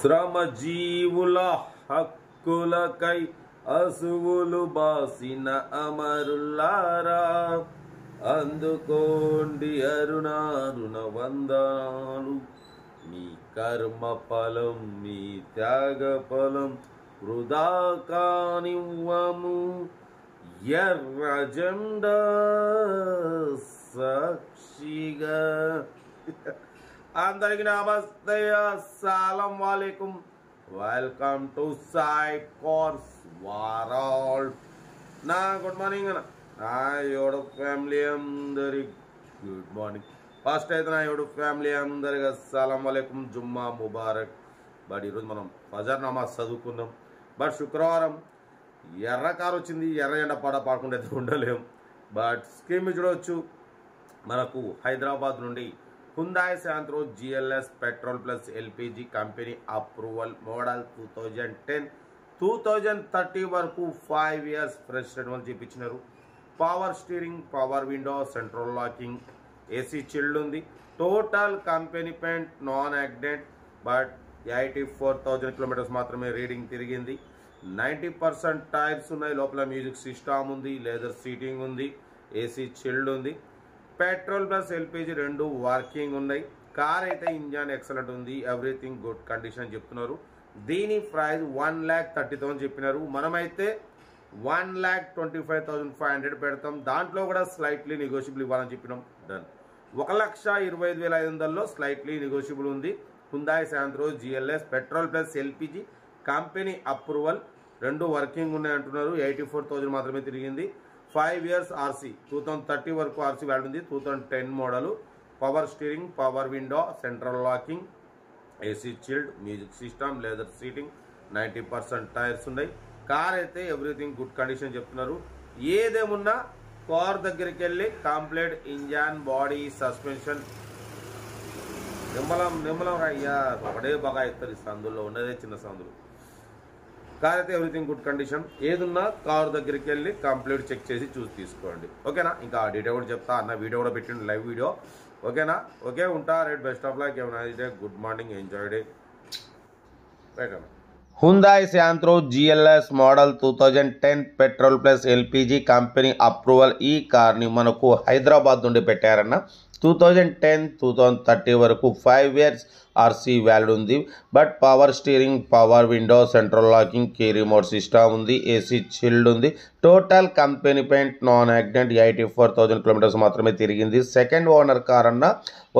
శ్రమజీవుల హక్కులకై అసువులు బాసిన అమరులారా అందుకోండి అరుణారుణ వందనాలు. మీ కర్మ ఫలం మీ త్యాగ ఫలం వృధా కానివ్వము. ఎర్ర జెండా సాక్షిగా. అందరికి నమస్తే, అస్సలం వాలేకుం. Welcome to Sai cars world. నా గుడ్ మార్నింగ్ అన్న, నా యూట్యూబ్ ఫ్యామిలీ అందరికి గుడ్ మార్నింగ్. ఫస్ట్ అయితే నా యూట్యూబ్ ఫ్యామిలీ అందరికి అస్సలం వాలేకుం, జుమ్మా ముబారక్. బట్ ఈరోజు మనం ఫజర్ నమాజ్ చదువుకున్నాం. బట్ శుక్రవారం ఎర్ర కారు వచ్చింది, ఎర్ర ఎండ పాడకుండా అయితే ఉండలేం. బట్ స్కీమ్ చూడవచ్చు. మనకు హైదరాబాద్ నుండి Hyundai Santro GLS petrol plus LPG company approval model 2010 2030 వరకు 5 years ఫ్రెష్ రెన్యువల్ చేయించినారు. Power steering, power window, central locking, AC chilled ఉంది. Total company paint, non accident. But 84,000 kilometres మాత్రమే రీడింగ్ తిరిగింది. 90% టైర్స్ ఉన్నాయి. లోపల మ్యూజిక్ సిస్టమ్ ఉంది, leather seating ఉంది, AC chilled ఉంది. పెట్రోల్ ప్లస్ LPG రెండు వర్కింగ్ ఉన్నాయి. కార్ అయితే ఇంజన్ ఎక్సలెంట్ ఉంది, ఎవ్రీథింగ్ గుడ్ కండిషన్ చెప్తున్నారు. దీని ప్రైస్ 1,30,000 చెప్పినారు. మనమైతే 1,25,500 పెడతాం. దాంట్లో కూడా స్లైట్లీ నెగోషియబుల్ ఇవ్వాలని చెప్పినాం. డన్. 1,25,500లో స్లైట్లీ నెగోషియబుల్ ఉంది. హుందాయ్ Santro GLS petrol plus LPG company approval రెండు వర్కింగ్ ఉన్నాయి అంటున్నారు. 84,000 మాత్రమే తిరిగింది. 5 years RC, 2030 వరకు RC వాల్యూ ఉంది. 2010 model. Power steering, power window, central locking, AC chilled, music system, leather seating, 90% tyres ఉన్నాయి. కార్ అయితే ఎవ్రీథింగ్ గుడ్ కండిషన్ చెప్తున్నారు. ఏదేమున్నా కార్ దగ్గరికి వెళ్ళి కంప్లీట్ ఇంజన్, బాడీ, సస్పెన్షన్ నిమ్మలం అయ్యా ఒకటే బాగా ఇస్తారు. ఈ సందుల్లో ఉన్నదే చిన్న సందులు. కార్ అయితే ఎవ్రీథింగ్ గుడ్ కండిషన్. ఏదున్నా కార్ దగ్గరికి వెళ్ళి కంప్లీట్ చెక్ చేసి చూసి తీసుకోండి. ఓకేనా? ఇంకా డీటెయిల్ కూడా చెప్తా అన్న. వీడియో కూడా పెట్టండి, లైవ్ వీడియో. ఓకేనా? ఓకే, ఉంటా. Right, best of luck. ఏమైనా good morning, enjoy day. Right అన్న. Hyundai Santro GLS model 2010 petrol plus LPG company approval. ఈ కార్ని మనకు హైదరాబాద్ నుండి పెట్టారన్న. 2010 2030 వరకు 5 years RC వ్యాలిడ్ ఉంది. But power steering, power window, central locking, key remote system ఉంది, AC chilled ఉంది. Total company paint, non accident. 84,000 kilometres మాత్రమే తిరిగింది. సెకండ్ ఓనర్ కార్ అన్న.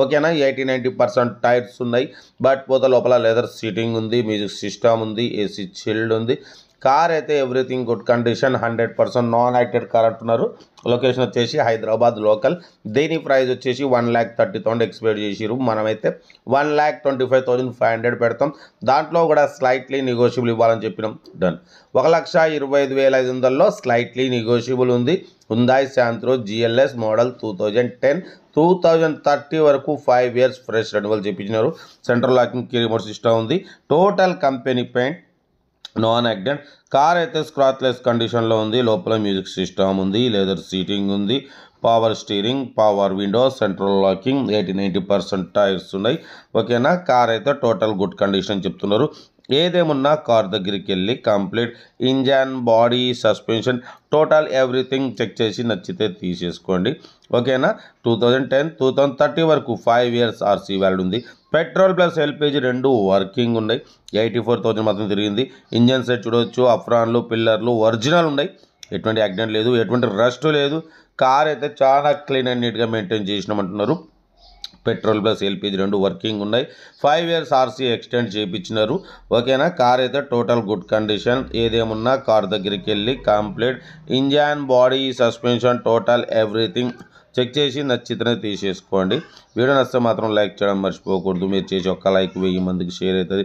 ఓకేనా? 80-90% టైర్స్ ఉన్నాయి. బట్ పోత లోపల లెదర్ సీటింగ్ ఉంది, మ్యూజిక్ సిస్టమ్ ఉంది, AC చిల్డ్ ఉంది. కార్ అయితే everything good condition. 100% non acted car అంటున్నారు. లొకేషన్ వచ్చేసి హైదరాబాద్ లోకల్. దీని ప్రైస్ వచ్చేసి 1,30,000 ఎక్స్పెక్ట్ చేసిరు. మనమైతే 1,25,500 పెడతాం. దాంట్లో కూడా స్లైట్లీ నెగోషియబుల్ ఇవ్వాలని చెప్పినాం. డన్. 1,25,500లో స్లైట్లీ నెగోషియబుల్ ఉంది. హుందాయ్ శాంత్రో GLS మోడల్ 2010 2030 వరకు 5 years ఫ్రెష్ రెన్యువల్ చేయించినారు. Central locking, key remote system ఉంది. Total company paint, non accident. Car అయితే స్క్రాచ్లెస్ కండిషన్లో ఉంది. లోపల మ్యూజిక్ సిస్టమ్ ఉంది, లెదర్ సీటింగ్ ఉంది, power steering, power window, central locking, 80-90% tyres ఉన్నాయి. ఓకేనా? కార్ అయితే టోటల్ గుడ్ కండిషన్ చెప్తున్నారు. ఏదేమున్నా కార్ దగ్గరికి వెళ్ళి complete engine, body, suspension, total everything check చేసి నచ్చితే తీసేసుకోండి. ఓకేనా? 2010 2030 వరకు 5 years RC వ్యాలిడ్ ఉంది. పెట్రోల్ ప్లస్ LPG రెండు వర్కింగ్ ఉన్నాయి. 84,000 మాత్రం తిరిగింది. ఇంజన్ సెట్ చూడవచ్చు. అఫ్రాన్లు, పిల్లర్లు ఒరిజినల్ ఉన్నాయి. ఎటువంటి యాక్సిడెంట్ లేదు, ఎటువంటి రస్ట్ లేదు. కార్ అయితే చాలా క్లీన్ అండ్ నీట్గా మెయింటైన్ చేసినామంటున్నారు. పెట్రోల్ ప్లస్ LPG రెండు వర్కింగ్ ఉన్నాయి. 5 years RC ఎక్స్టెండ్ చేయించినారు. ఓకేనా? కార్ అయితే టోటల్ గుడ్ కండిషన్. ఏదేమున్నా కార్ దగ్గరికి వెళ్ళి complete engine, body, suspension, total everything check చేసి నచ్చితేనే తీసేసుకోండి. వీడియో నచ్చితే మాత్రం లైక్ చేయడం మర్చిపోకూడదు. మీరు చేసి ఒక్క లైక్ 1000 మందికి షేర్ అవుతుంది.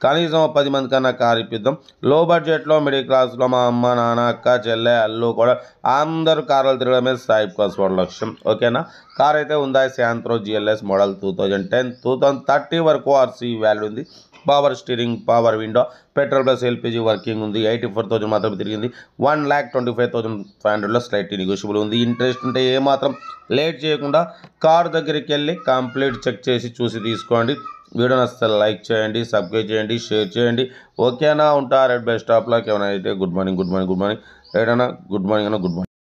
కనీసం 10 మంది కన్నా కార్ ఇప్పిద్దాం. లో బడ్జెట్లో, మిడిల్ క్లాస్లో మా అమ్మ, నాన్న, అక్క, చెల్లె, అల్లు కూడా అందరూ కార్లు తిరగడమే సాయి కోర్స్ వరల్డ్ లక్ష్యం. ఓకేనా? కార్ అయితే హుందాయ్ శాంత్రో GLS మోడల్ 2010 2030 వరకు RC వాల్యూ ఉంది. Power steering, power window, petrol plus LPG working ఉంది. 84,000 మాత్రమే తిరిగింది. 1,25,500లో స్లైట్లీ నెగోషియబుల్ ఉంది. ఇంట్రెస్ట్ ఉంటే ఏమాత్రం లేట్ చేయకుండా కార్ దగ్గరికి వెళ్ళి కంప్లీట్ చెక్ చేసి చూసి తీసుకోండి. వీడియో నచ్చితే లైక్ చేయండి, సబ్స్క్రైబ్ చేయండి, షేర్ చేయండి. ఓకేనా? ఉంటారు బెస్ట్ ఆఫ్ లక్. ఏమైనా అయితే గుడ్ మార్నింగ్ రైట్ అన్న, గుడ్ మార్నింగ్ అన్న, గుడ్ మార్నింగ్.